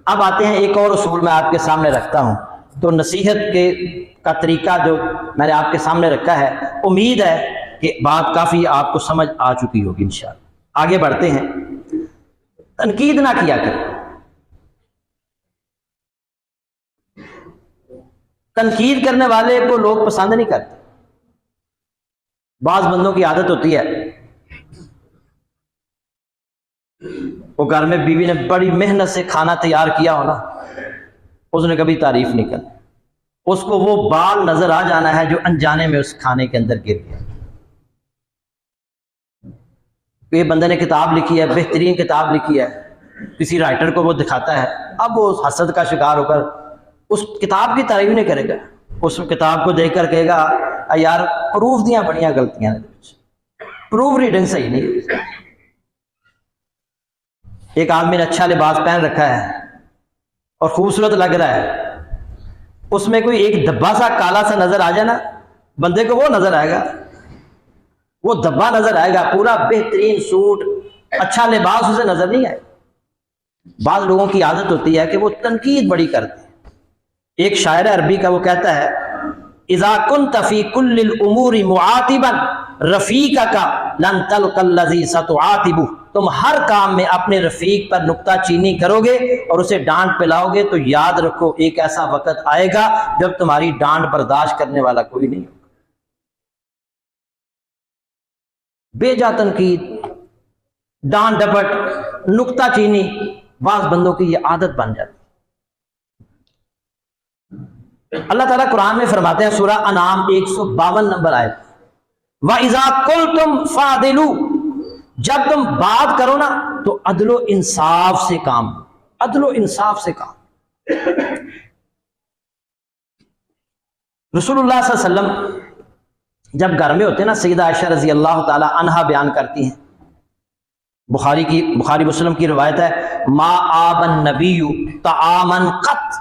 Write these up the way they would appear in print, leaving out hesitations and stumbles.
اب آتے ہیں ایک اور اصول میں آپ کے سامنے رکھتا ہوں، تو نصیحت کا طریقہ جو میں نے آپ کے سامنے رکھا ہے، امید ہے کہ بات کافی آپ کو سمجھ آ چکی ہوگی انشاءاللہ۔ آگے بڑھتے ہیں۔ تنقید نہ کیا کریں۔ تنقید کرنے والے کو لوگ پسند نہیں کرتے۔ بعض بندوں کی عادت ہوتی ہے، وہ گھر میں بیوی نے بڑی محنت سے کھانا تیار کیا ہونا، اس نے کبھی تعریف نہیں کرنا، اس کو وہ بال نظر آ جانا ہے جو انجانے میں اس کھانے کے اندر گر گیا۔ یہ بندے نے کتاب لکھی ہے، بہترین کتاب لکھی ہے، کسی رائٹر کو وہ دکھاتا ہے، اب وہ حسد کا شکار ہو کر اس کتاب کی تعریف نہیں کرے گا، اس کتاب کو دیکھ کر کہے گا یار پروف دیاں بڑیاں غلطیاں نے، پروف ریڈنگ صحیح نہیں۔ ایک آدمی نے اچھا لباس پہن رکھا ہے اور خوبصورت لگ رہا ہے، اس میں کوئی ایک دھبا سا کالا سا نظر آ جائے نا، بندے کو وہ نظر آئے گا، وہ دھبا نظر آئے گا، پورا بہترین سوٹ اچھا لباس اسے نظر نہیں آئے۔ بعض لوگوں کی عادت ہوتی ہے کہ وہ تنقید بڑی کرتے ہیں۔ ایک شاعر عربی کا وہ کہتا ہے اذا كنت في كل الامور معاتبا رفیقك لن تلقى الذي ستعاتبه، تم ہر کام میں اپنے رفیق پر نکتہ چینی کرو گے اور اسے ڈانٹ پلاؤ گے تو یاد رکھو ایک ایسا وقت آئے گا جب تمہاری ڈانٹ برداشت کرنے والا کوئی نہیں ہوگا۔ بے جا تنقید، ڈانٹ ڈپٹ، نکتہ چینی، بعض بندوں کی یہ عادت بن جاتی۔ اللہ تعالیٰ قرآن میں فرماتے ہیں سورہ انعام 152 نمبر آیت، وَإِذَا قُلْتُمْ فَعْدِلُوا، جب تم بات کرو نا تو عدل و انصاف سے کام، عدل و انصاف سے کام۔ رسول اللہ صلی اللہ علیہ وسلم جب گھر میں ہوتے نا، سیدہ عائشہ رضی اللہ تعالی عنہا بیان کرتی ہیں، بخاری مسلم کی روایت ہے، ما آب النبی طعاما قط،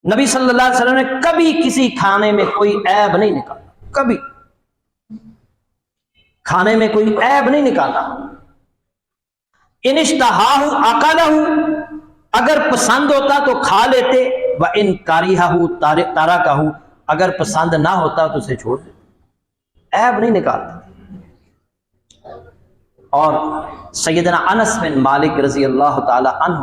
نبی صلی اللہ علیہ وسلم نے کبھی کسی کھانے میں کوئی عیب نہیں نکالا، کبھی کھانے میں کوئی عیب نہیں نکالا۔ ان اشتہاہ اکلہ، اگر پسند ہوتا تو کھا لیتے، وان کریہہ ترکہ، اگر پسند نہ ہوتا تو اسے چھوڑ دیتے، عیب نہیں نکالتا۔ اور سیدنا انس بن مالک رضی اللہ تعالی عنہ،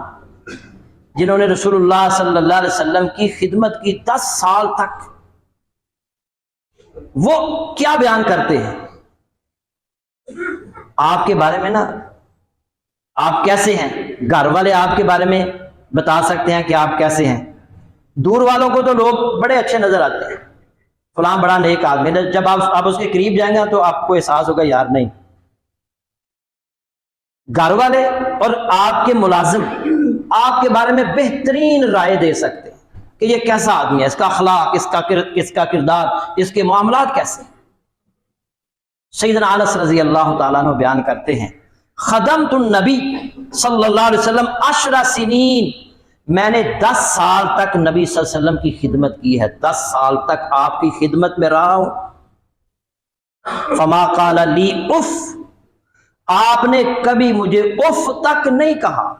جنہوں نے رسول اللہ صلی اللہ علیہ وسلم کی خدمت کی 10 سال تک، وہ کیا بیان کرتے ہیں آپ کے بارے میں نا، آپ کیسے ہیں، گھر والے آپ کے بارے میں بتا سکتے ہیں کہ آپ کیسے ہیں، دور والوں کو تو لوگ بڑے اچھے نظر آتے ہیں، فلاں بڑا نیک آدمی، جب آپ اس کے قریب جائیں گے تو آپ کو احساس ہوگا یار نہیں۔ گھر والے اور آپ کے ملازم آپ کے بارے میں بہترین رائے دے سکتے ہیں کہ یہ کیسا آدمی ہے، اس کا اخلاق، اس کا کردار، اس کے معاملات کیسے ہیں۔ سیدنا انس رضی اللہ تعالیٰ عنہ بیان کرتے ہیں، خدمت النبی صلی اللہ علیہ وسلم 10 سنین، میں نے 10 سال تک نبی صلی اللہ علیہ وسلم کی خدمت کی ہے، 10 سال تک آپ کی خدمت میں رہا ہوں۔ فما قال لی اف، آپ نے کبھی مجھے اف تک نہیں کہا۔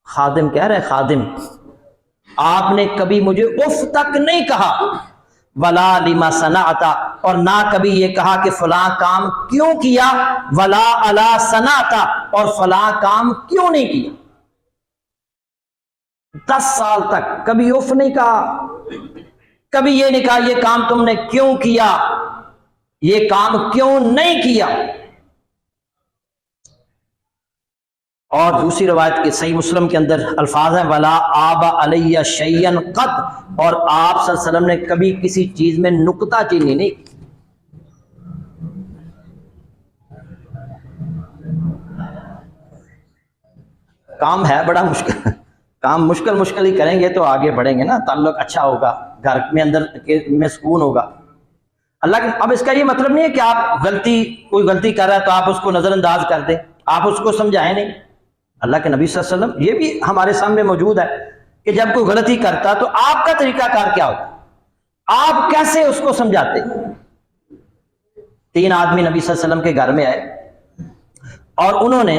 خادم کہہ رہے، خادم، آپ نے کبھی مجھے اف تک نہیں کہا، ولا لما صنعت، اور نہ کبھی یہ کہا کہ فلاں کام کیوں کیا، ولا الا صنعت، اور فلاں کام کیوں نہیں کیا۔ 10 سال تک کبھی اف نہیں کہا، کبھی یہ نہیں کہا یہ کام تم نے کیوں کیا، یہ کام کیوں نہیں کیا۔ اور دوسری روایت کے صحیح مسلم کے اندر الفاظ ہیں ولا آب علیہ شیئا قط، اور آپ صلی اللہ علیہ وسلم نے کبھی کسی چیز میں نکتہ چینی نہیں کی۔ کام ہے بڑا مشکل، کام مشکل ہی کریں گے تو آگے بڑھیں گے نا، تعلق اچھا ہوگا، گھر میں اندر میں سکون ہوگا۔ اللہ کے اب اس کا یہ مطلب نہیں ہے کہ آپ کوئی غلطی کر رہا ہے تو آپ اس کو نظر انداز کر دیں، آپ اس کو سمجھائیں نہیں۔ اللہ کے نبی صلی اللہ علیہ وسلم، یہ بھی ہمارے سامنے موجود ہے کہ جب کوئی غلطی کرتا تو آپ کا طریقہ کار کیا ہوتا، آپ کیسے اس کو سمجھاتے۔ 3 آدمی نبی صلی اللہ علیہ وسلم کے گھر میں آئے اور انہوں نے